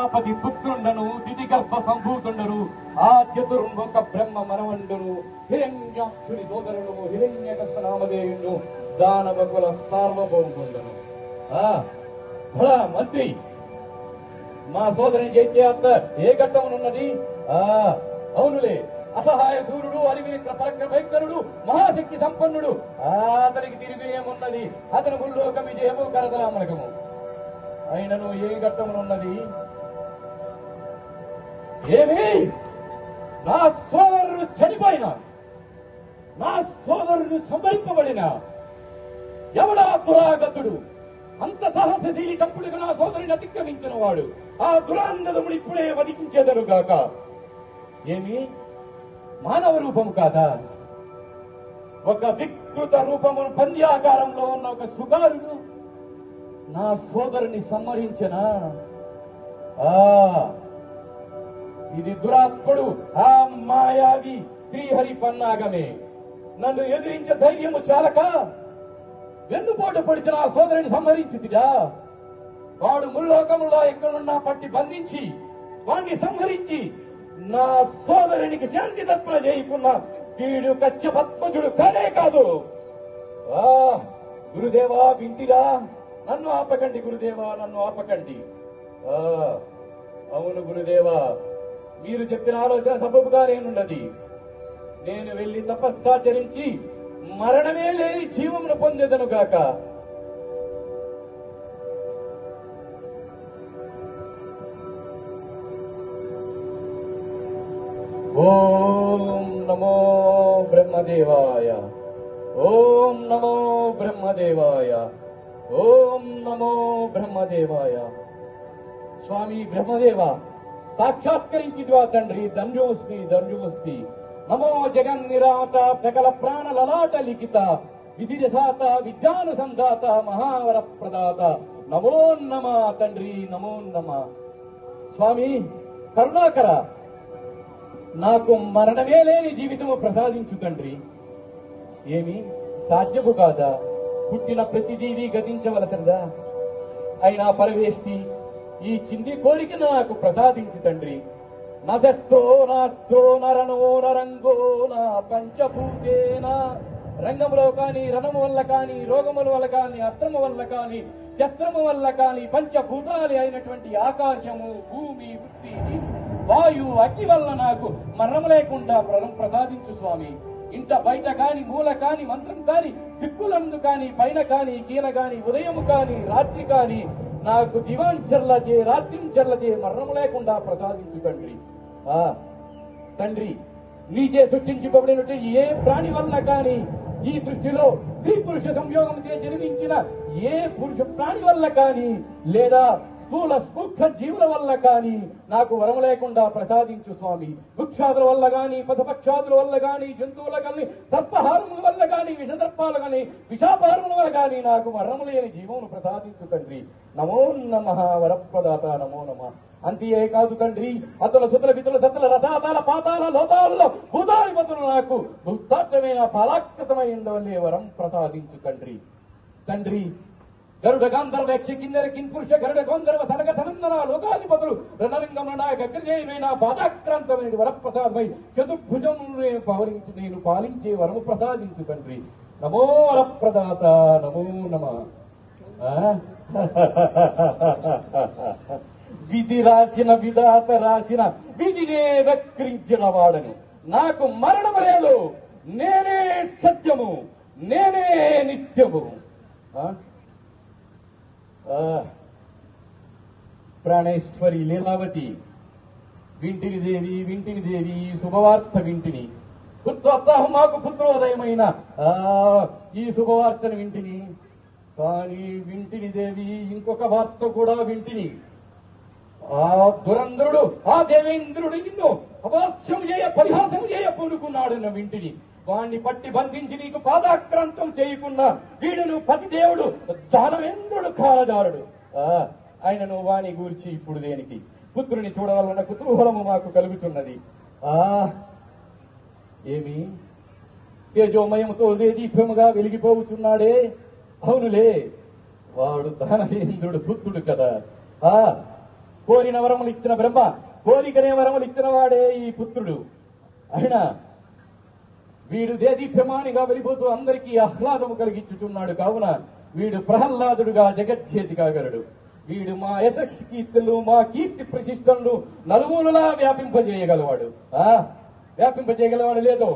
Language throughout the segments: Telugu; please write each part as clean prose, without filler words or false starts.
ప్రజాపతి పుత్రుండను దితిగర్భ సంభూతుండను ఆ చతుర్ముఖ బ్రహ్మ మనవండును హిరణ్యాక్షుని సోదరుడు హిరణ్యకర్త నామధేయుడు దానవకుల సార్వభౌముండను. మంత్రి, మా సోదరుని జైత్యాత్త ఏ ఘట్టమునున్నది? అవునులే, అసహాయ సూర్యుడు, అరివిని పరక్రమైకరుడు, మహాశక్తి సంపన్నుడు. అతనికి తిరిగి ఏమున్నది? అతని ముల్లోక విజయము కరతలామలకము. అయినను ఏ ఘట్టమునున్నది? ఏమి? నా సోదరుడు చనిపోయినా, నా సోదరుడు సంహరింపబడిన ఎవడా దురాగతుడు? అంత సాహసశీలి చంపుడుగా నా సోదరుని అతిక్రమించిన వాడు ఆ దురాంధముడు ఇప్పుడే వధించేదరుగాక. ఏమి మానవ రూపము కాదా? ఒక వికృత రూపము పంద్యాకారంలో ఉన్న ఒక సుగారుడు నా సోదరుని సంహరించనా? ఇది దురాత్ముడు, ఆ మాయావి శ్రీహరి పన్నాగమే. నన్ను ఎదిరించే ధైర్యము చాలక వెన్నుపోటు పొడిచి నా సోదరుని సంహరించుతిరా? వాడు ముల్లోకములో ఎక్కడున్నా పట్టి బంధించి వాణ్ణి సంహరించి నా సోదరునికి శాంతి తత్పన చేయకున్న వీడు కశ్యపద్మజుడు కానే కాదు. గురుదేవా వింటిరా, నన్ను ఆపకండి గురుదేవా, నన్ను ఆపకండి. అవును గురుదేవా, మీరు చెప్పిన ఆలోచన సబబుగా నేనున్నది. నేను వెళ్లి తపస్సాచరించి మరణమే లేని జీవమును పొందేదను గాక. ఓం నమో బ్రహ్మదేవాయ, ఓం నమో బ్రహ్మదేవాయ, ఓం నమో బ్రహ్మదేవాయ. స్వామి బ్రహ్మదేవ, సాక్షాత్కరించిదివా తండ్రి. ధన్యోస్మి ధన్యోస్మి. నమో జగన్నిరాత సకల ప్రాణ లలాట లిఖిత విధిరసాత విద్యానుసంధాత మహావర ప్రదాత నమో నమ తండ్రి, నమో నమ. స్వామి కరుణాకర, నాకు మరణమే లేని జీవితము ప్రసాదించు తండ్రి. ఏమి సాధ్యము కాదా? పుట్టిన ప్రతి జీవి గతించవలసిందా? అయినా పరవేష్టి ఈ చిన్ని కోరిక నాకు ప్రసాదించు తండ్రి. నశస్తో నాస్తో నరనో నరంగో నా పంచభూతేనా. రంగములో కాని, రణము వల్ల కాని, రోగముల వల్ల కాని, అస్త్రము వల్ల కాని, శస్త్రము వల్ల కాని పంచభూతాలు అయినటువంటి ఆకాశము, భూమి, వృత్తి, వాయు, అగ్ని వల్ల నాకు మరణం లేకుండా ప్రసాదించు స్వామి. ఇంట బయట కాని, మూల కాని, మంత్రం కాని, దిక్కులందు కాని, పైన కాని, కీల కాని, ఉదయము కాని, రాత్రి కాని నాకు దివాంచర్లచే రాత్రించర్లచే మరణం లేకుండా ప్రసాదించు తండ్రి. తండ్రి, నీచే సృష్టించబడినట్టు ఏ ప్రాణి వల్ల కాని, ఈ సృష్టిలో స్త్రీ పురుష సంయోగంచే జన్మించిన ఏ పురుష ప్రాణి వల్ల కాని, లేదా స్థూల సూక్ష్మ జీవుల వల్ల కాని నాకు వరం లేకుండా ప్రసాదించు స్వామి. వృక్షాదుల వల్ల గాని, పశుపక్షాదుల వల్ల గాని, జంతువుల గాని, సర్పహారముల వల్ల గాని, విషదర్పాల గాని, విషాపారముల వల్ల గాని నాకు మరణము లేని జీవమును ప్రసాదించు తండ్రి. నమో నమః వరప్రదాత, నమో నమః. అంతే కాదు తండ్రి, అతుల సుతుల వితుల సతుల రథాతాల పాతాల లోతాలలో భూతాధిపతులు నాకు భూతార్థమైన ఫలాకృతమైందవల్లే వరం ప్రసాదించు తండ్రి. తండ్రి, గరుడ గాంధర్వ యక్ష కిన్నెర కిన్పురుష గరుడ గంధర్వ సనగ సనందన లోకాధిపతులు రణలింగమున నాయక అగ్రజయమైన పాదాక్రాంతమైన వరప్రసాదమై చతుర్భుజం పవరించి నేను పాలించే వరము ప్రసాదించు తండ్రి. నమో వరప్రదాత, నమో నమః. విధి రాసిన విధాత రాసిన విధినే వక్రించిన వాడను. నాకు మరణము లేదు, నేనే సత్యము, నేనే నిత్యము. ప్రాణేశ్వరి లీలావతి, వింటిని దేవి, వింటిని దేవి, శుభవార్త వింటిని. పుత్రోత్సాహం మాకు పుత్రోదయమైన ఈ శుభవార్తను వింటిని. కానీ వింటిని దేవి, ఇంకొక వార్త కూడా వింటిని. ఆ దురంధ్రుడు, ఆ దేవేంద్రుడు నిన్ను అపహాస్యం చేయ, పరిహాసం చేయ పూనుకున్నాడు వింటిని. వాణ్ణి పట్టి బంధించి నీకు పాదాక్రాంతం చేయకున్నా వీడును పతిదేవుడు దానవేంద్రుడు కాలదారుడు. ఆయనను వాణి గూర్చి ఇప్పుడు దేనికి? పుత్రుని చూడవలన కుతూహలము మాకు కలుగుతున్నది. ఏమి తేజోమయముతో దీపముగా వెలిగిపోతున్నాడే? అవునులే, వాడు దానవేంద్రుడు పుత్రుడు కదా. కోరిన వరములు ఇచ్చిన బ్రహ్మ, కోరికనే వరములు ఇచ్చిన వాడే ఈ పుత్రుడు. అయినా వీడు దేదీప్యమానిగా వెళ్ళిపోతూ అందరికీ ఆహ్లాదము కలిగించుచున్నాడు. కావున వీడు ప్రహ్లాదుడుగా జగజ్జేతి కాగలడు. వీడు మా యశస్సు కీర్తులు, మా కీర్తి ప్రతిష్టలను నలుమూలలా వ్యాపింపజేయగలవాడు. వ్యాపింపజేయగలవాడు లేదో.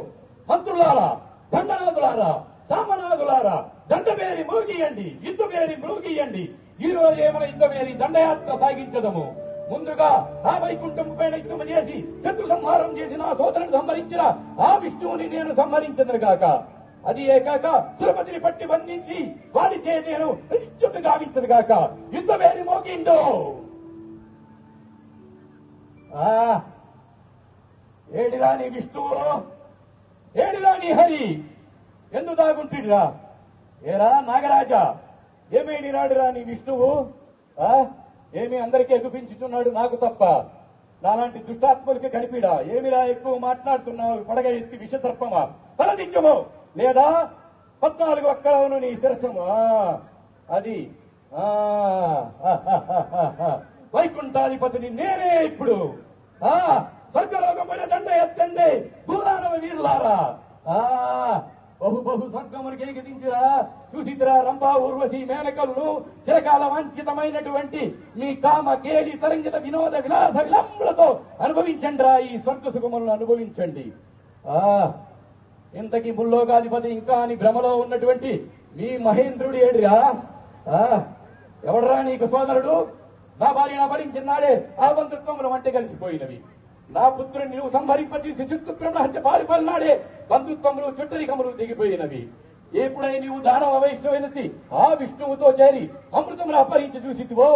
మంత్రులారా, దండనాథులారా, సామనాథులారా, దండబేరి మృగియండి, యుద్ధబేరి మృగియండి. ఈ రోజు ఏమైనా యుద్ధబేరి దండయాత్ర సాగించదము. ముందుగా ఆ వైకుంఠం పైన యుద్ధం చేసి శత్రు సంహారం చేసి నా సోదరుని సంహరించిన ఆ విష్ణువుని నేను సంహరించదును గాక. అది ఏకాక సురపతిని పట్టి బంధించి వాడిచే నేను ఇష్టుడు గావించదు గాక. యుద్ధమేరి మోగిందో. ఏడిరా నీ విష్ణువు, ఏడిరా నీ హరి, ఎందు దాగుంటురా? ఏరా నాగరాజా, ఏమేడి రాడురా నీ విష్ణువు? ఏమి అందరికీ ఎగుపించుతున్నాడు, నాకు తప్ప? నాలాంటి దుష్టాత్ములకి కనిపిడా? ఏమిరా ఎక్కువ మాట్లాడుతున్నావు? పడగ ఎత్తి విషసర్పమా? తలదించము లేదా 14 ఒక్కలవును నీ శిరసము. అది వైకుంఠాధిపతిని నేనే ఇప్పుడు. స్వర్గలోకమైన దండ ఎత్తండి భూదానవ వీరులారా. బహు స్వర్గమునికి ఎగిదించిరా. చూసిరా రంభా, ఊర్వశి, మేనకలను చిరకాల వాంఛితమైనటువంటి మీ కామ కేలి తరంగిత వినోద విలాస విలంబులతో అనుభవించండి రా. ఈ స్వర్గ సుఖములను అనుభవించండి. ఇంతకీ ముల్లోకాధిపతి ఇంకా అని భ్రమలో ఉన్నటువంటి మీ మహేంద్రుడు ఏడిరా? ఎవడరా నీకు సోదరుడు? నా భార్య భరించినాడే ఆ బంధుత్వములు వంటి కలిసిపోయినవి. నా పుత్రుని నువ్వు సంహరింపజేసి చిత్తుత్రముల హత్య పారిపాలనాడే బంధుత్వములు చుట్టరికములు దిగిపోయినవి. ఎప్పుడై నీవు దానవ వైష్ణవేనతి ఆ విష్ణువుతో చేరి అమృతమును అపహరించి చూసివో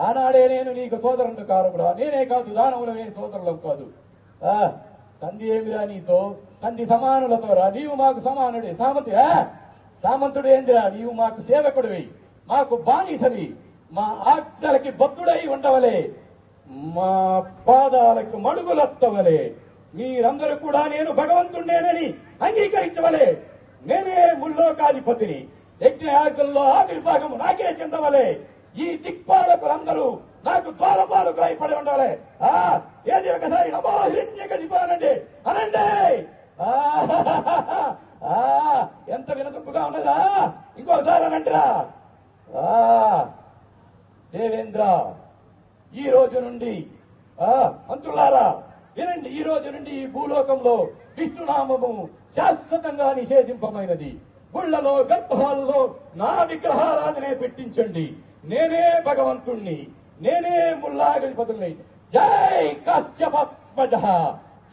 ఆనాడే నేను నీకు సోదరుడు కారమురా. నేనే కాదు, దానవులమే సోదరులం కాదు. సంధి ఏమిరా నీతో? సంధి సమానులతో రా. నీవు మాకు సమానుడే. సామంతుడు ఏందిరా? నీవు మాకు సేవకుడివి, మాకు బానిసవి, మా ఆజ్ఞలకి భక్తుడై ఉండవలే, మా పాదాలకు మడుగులత్తవలే. మీరందరూ కూడా నేను భగవంతుడేనని అంగీకరించవలే. నేనే ముల్లోకాధిపతిని. యజ్ఞయాగంలో ఆవిర్భాగము నాకే చెందవలే. ఈ దిక్పాలకులందరూ నాకు ద్వారపాలకులై పడి ఉండవలే. ఏది ఒకసారి నమో హిరణ్యకశిపానండి అనండి. ఎంత వినసొప్పుగా ఉన్నదా? ఇంకోసారి అనండిరా. దేవేంద్ర, ఈ రోజు నుండి మంత్రులారా వినండి. ఈ రోజు నుండి ఈ భూలోకంలో విష్ణునామము శాశ్వతంగా నిషేధింపమైనది. గుళ్లలో, గర్భాలలో నా విగ్రహారాధనే పెట్టించండి. నేనే భగవంతుణ్ణి, నేనే ముల్లాగధిపతుల్ని. జై కాశ్యపద్మజ,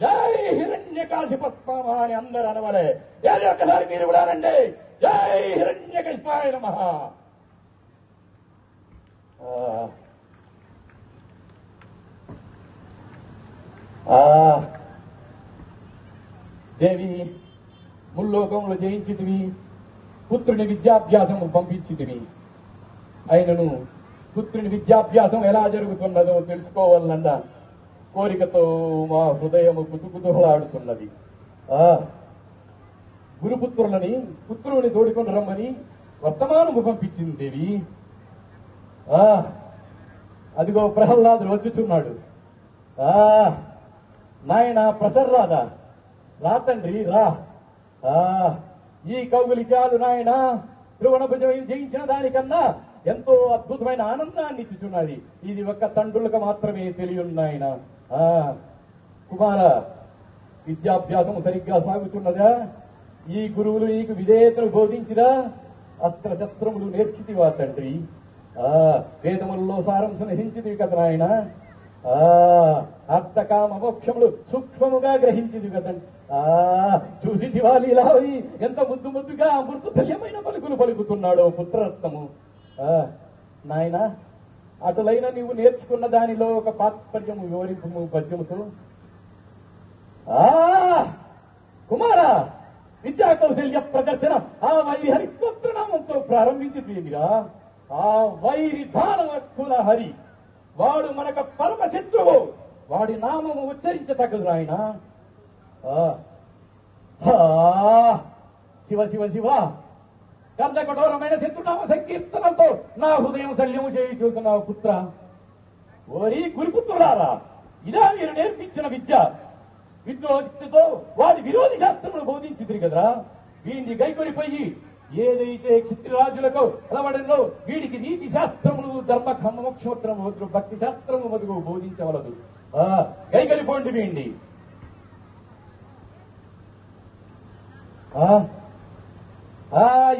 జై హిరణ్యకాశిపద్మ అని అందరూ అనవలే. ఏది ఒక్కసారి మీరు కూడా అనండి. జై హిరణ్యకశిపాయ నమః. దేవి, ముల్లోకంలో జయించితివి, పుత్రుని విద్యాభ్యాసము పంపించితివి. అయినను పుత్రుని విద్యాభ్యాసం ఎలా జరుగుతున్నదో తెలుసుకోవాలన్న కోరికతో మా హృదయము కుతుకుతులాడుతున్నది. గురుపుత్రులని, పుత్రుని తోడుకొని రమ్మని వర్తమానము పంపించింది దేవి. అదిగో ప్రహ్లాదుడు వచ్చుచున్నాడు. నాయన ప్రసర్రాదా, రా తండ్రి రా. ఈ కౌగులి చాలు నాయన. ధ్రువణభుజం జయించిన దానికన్నా ఎంతో అద్భుతమైన ఆనందాన్ని ఇచ్చుచున్నది. ఇది ఒక్క తండ్రులకు మాత్రమే తెలియన్నాయన. కుమార, విద్యాభ్యాసం సరిగ్గా సాగుతున్నదా? ఈ గురువులు నీకు విధేయతను బోధించిరా? అస్త్రశస్త్రములు నేర్చితివా తండ్రి? వేదములలో సారాంశం హించితివి కదా నాయన. అర్థకామ మోక్షములు సూక్ష్మముగా గ్రహించింది కదండి. చూసి దివాళీలావి ఎంత ముద్దు ముద్దుగా అమృతల్యమైన పలుకులు పలుకుతున్నాడో పుత్రరత్నము. నాయన, అటులైన నీవు నేర్చుకున్న దానిలో ఒక తాత్పర్యము వివరింపు పద్యముతో. కుమార, విద్యా కౌశల్య ప్రదర్శన ఆ వైరి హరిస్తోత్రనామంతో ప్రారంభించిందిరా. ఆ వైరి దానవక్కుల హరి, వాడు మనకు పరమ శత్రువు. వాడి నామము ఉచ్చరించతగ్గదు ఆయన. శివ శివ శివ, కఠోరమైన శత్రునామ సంకీర్తనంతో నా హృదయం శల్యము చేయి చూస్తున్నావు పుత్ర. ఓరి గురుపుత్రులారా, ఇదా మీరు నేర్పించిన విద్య? విద్రోహితో వాడి విరోధి శాస్త్రములు బోధించింది కదరా. వీడిని గైకొనిపోయి ఏదైతే క్షత్రిరాజులకు అలవడంలో వీడికి నీతి శాస్త్రములు, ధర్మ మోక్షోత్తరము, భక్తి శాస్త్రము మొదలు బోధించవలదు. గైకొనిపోండి వీడిని.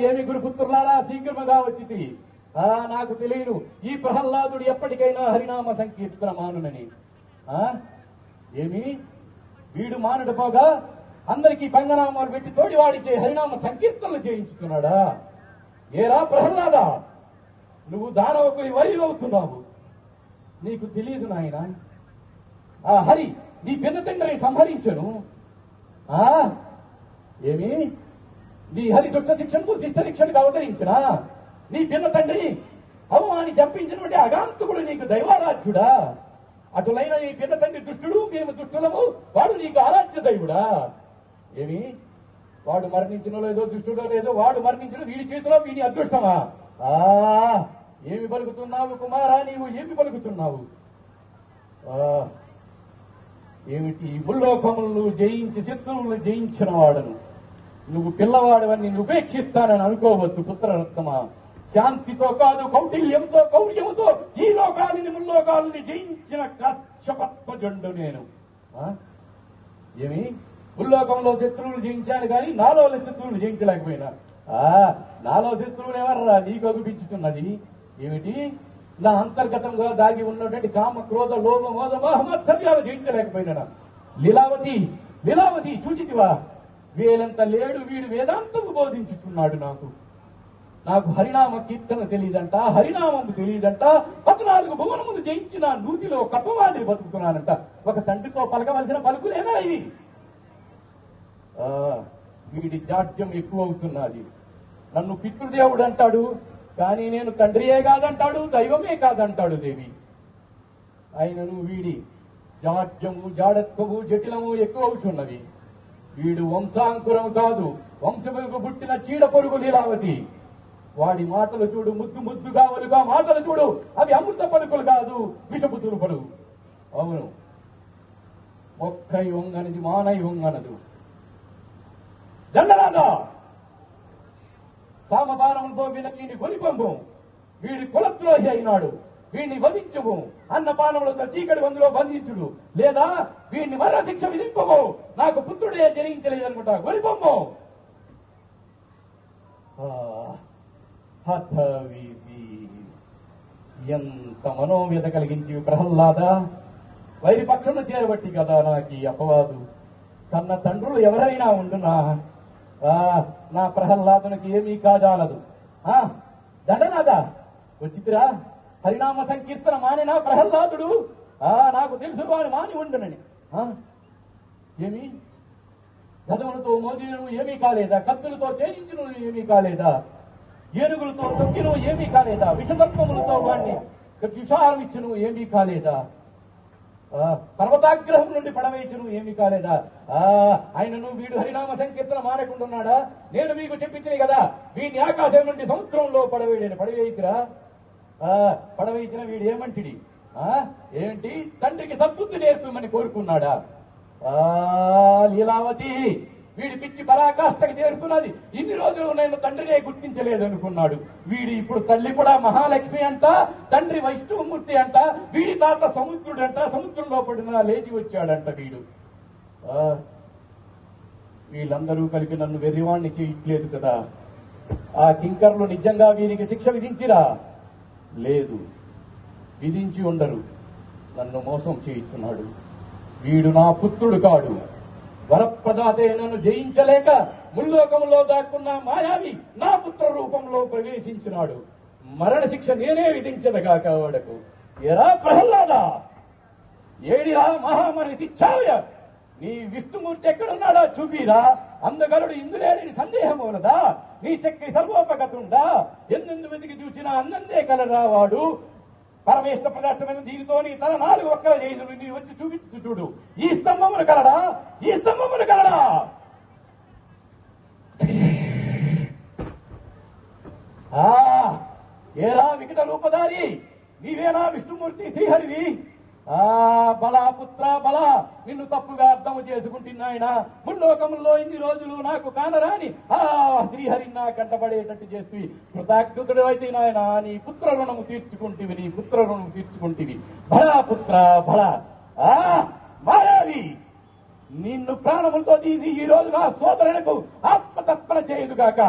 ఏమి గురుపుత్రులారా, శీఘ్రముగా వచ్చింది. నాకు తెలియదు ఈ ప్రహ్లాదుడు ఎప్పటికైనా హరినామ సంకీర్తన మానునని. ఏమి వీడు మానుడు పోగా అందరికీ పంగనామాలు పెట్టి తోడివాడిచే హరినామ సంకీర్తనలు చేయించుతున్నాడా? ఏరా ప్రహ్లాద, నువ్వు దానవకు వైరవుతున్నావు. నీకు తెలియదు నాయన, ఆ హరి నీ పిన్న తండ్రిని సంహరించను. ఏమి నీ హరి దుష్ట శిక్షణకు శిష్ట శిక్షణకు అవతరించిన నీ పిన్న తండ్రిని అవమాని చంపించినటువంటి అగాంతకుడు నీకు దైవారాధ్యుడా? అటులైన నీ పిన్న తండ్రి దుష్టుడు, మేము దుష్టులము, వాడు నీకు ఆరాధ్య దైవుడా? ఏమి వాడు మరణించిన లేదో, దుష్టుడో లేదో, వాడు మరణించిన వీడి చేతిలో వీడి అదృష్టమా? ఏమి పలుకుతున్నావు కుమారా, నీవు ఏమి పలుకుతున్నావు? ఏమిటి భూలోకములను జయించి శత్రువులను జయించిన వాడను నువ్వు పిల్లవాడవని ఉపేక్షిస్తానని అనుకోవద్దు పుత్రరత్నమా. శాంతితో కాదు, కౌటిల్యంతో, కౌర్యముతో ఈ లోకాలని ముల్లోకాలని జయించిన కశ్యపత్మజుండు నేను. ఏమి భూలోకంలో శత్రువులు జయించాను కానీ నాలో శత్రువులు జయించలేకపోయినా? నాలో శత్రువులు ఎవర్రా నీకు అగుపించుతున్నది? ఏమిటి నా అంతర్గతంగా దాగి ఉన్నటువంటి కామ, క్రోధ, లోభ, మోద, మహమత్సర్యాలు జయించలేకపోయినా? లీలావతి, లీలావతి చూచితివా? వేలంత లేడు వీడు వేదాంతము బోధించుతున్నాడు. నాకు హరినామ కీర్తన తెలియదంట, హరినామము తెలియదంట. 14 భువనములు జయించిన నూతిలో కప్పవాదిని బతుకుతున్నానంట. ఒక తండ్రితో పలకవలసిన పలుకులేనా ఇవి? వీడి జాడ్యం ఎక్కువ అవుతున్నది. నన్ను పితృదేవుడు అంటాడు, కానీ నేను తండ్రియే కాదంటాడు, దైవమే కాదంటాడు దేవి. ఆయనను వీడి జాడ్యము, జాడత్వము, జటిలము ఎక్కువ అవుతున్నవి. వీడు వంశాంకురం కాదు, వంశములకు పుట్టిన చీడ పొరుగు లీలావతి. వాడి మాటలు చూడు, ముద్దు ముద్దుగా వలుగా మాటలు చూడు, అవి అమృత పలుకులు కాదు, విషబుద్ధులు పలుకు. అవును, మొక్కై వంగనది మానై వంగనదు. దండరాదా సామపానములతో వీడిని కొనిపంపు. వీడి కులద్రోహి అయినాడు, వీడిని వధించుము. అన్నపానములతో చీకటి బందులో బంధించుడు, లేదా వీడిని మరణ శిక్ష విధింపము. నాకు పుత్రుడే జరించలేదనుకుంటా, కొనిపంపు. ఎంత మనోవ్యత కలిగించి ప్రహ్లాద, వైరిపక్షంలో చేరబట్టి కదా నాకు ఈ అపవాదు. కన్న తండ్రులు ఎవరైనా ఉండునా నా ప్రహ్లాదునికి ఏమీ కాజాలదు. దండనాదా వచ్చితిరా, హరినామ సంకీర్తన మానినా ప్రహ్లాదుడు? నాకు తెలుసు వాడు మాని ఉండునని. ఏమి గదములతో మోదిను ఏమీ కాలేదా? కత్తులతో ఛేదించును ఏమీ కాలేదా? ఏనుగులతో తొక్కిను ఏమీ కాలేదా? విషతత్వములతో వాడిని విషారం ఇచ్చును ఏమీ కాలేదా? పర్వతాగ్రహం నుండి పడవేచును ఏమీ కాలేదా? ఆయనను వీడు హరినామ సంకీర్తన మారకుంటున్నాడా? నేను మీకు చెప్పింది కదా, వీడిని ఆకాశం నుండి సముద్రంలో పడవేయని పడవేయిచిరా. పడవేయించిన వీడు ఏమంటిడి? ఏంటి తండ్రికి సద్బుద్ధి నేర్పమని కోరుకున్నాడా? లీలావతి, వీడి పిచ్చి పరాకాష్ఠకి చేరుతున్నది. ఇన్ని రోజులు నేను తండ్రినే గుర్తించలేదనుకున్నాడు. వీడి ఇప్పుడు తల్లి కూడా మహాలక్ష్మి అంట, తండ్రి వైష్ణవమూర్తి అంట, వీడి తాత సముద్రుడంట, సముద్రంలో పడిన లేచి వచ్చాడంట వీడు. వీళ్ళందరూ కలిపి నన్ను వెర్రివాణ్ణి చేయట్లేదు కదా. ఆ కింకర్లు నిజంగా వీరికి శిక్ష విధించిరా? లేదు, విధించి ఉండరు. నన్ను మోసం చేయించున్నాడు. వీడు నా పుత్రుడు కాడు. వరప్రదాతే నన్ను జయించలేక ముల్లోకంలో దాక్కున్న మాయావి నా పుత్ర రూపంలో ప్రవేశించినాడు. మరణ శిక్ష నేనే విధించదగాక వాడకు. ఎరా ప్రహ్లాదా, ఏడిరా మహామని తిచ్చావయ, నీ విష్ణుమూర్తి ఎక్కడున్నాడా చూపిరా. అందగలుడు ఇందులేని సందేహం ఉన్నదా? నీ చక్రి సర్వోపగతుండా, ఎన్నెందు వెతికి చూసినా అన్నందే కలరా వాడు. పరమేశ్వర ప్రదర్శనమైన దీనితో నీ తన 4 ఒక్కల చేయుదులు నీ వచ్చి చూపించు చూడు. ఈ స్తంభమును కలడా, ఈ స్తంభమును కలడా. ఏరా వికట రూపధారి, నీవేనా విష్ణుమూర్తి శ్రీహరివి? ఆ బలా పుత్ర బల, నిన్ను తప్పుగా అర్థం చేసుకుంటున్నాయన. ముల్లోకముల్లో ఇన్ని రోజులు నాకు కానరాని ఆ శ్రీహరి నా కంటపడేటట్టు చేసి కృతజ్ఞతుడు అయితే నాయన నీ పుత్ర రుణము తీర్చుకుంటివి, నీ పుత్ర రుణము తీర్చుకుంటివి. బలా పుత్ర బల. ఆ మాయావి, నిన్ను ప్రాణములతో తీసి ఈ రోజు నా సోదరులకు ఆత్మతర్పణ చేయదుగాక.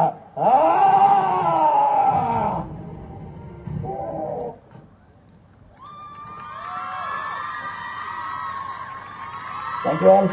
Thank you all.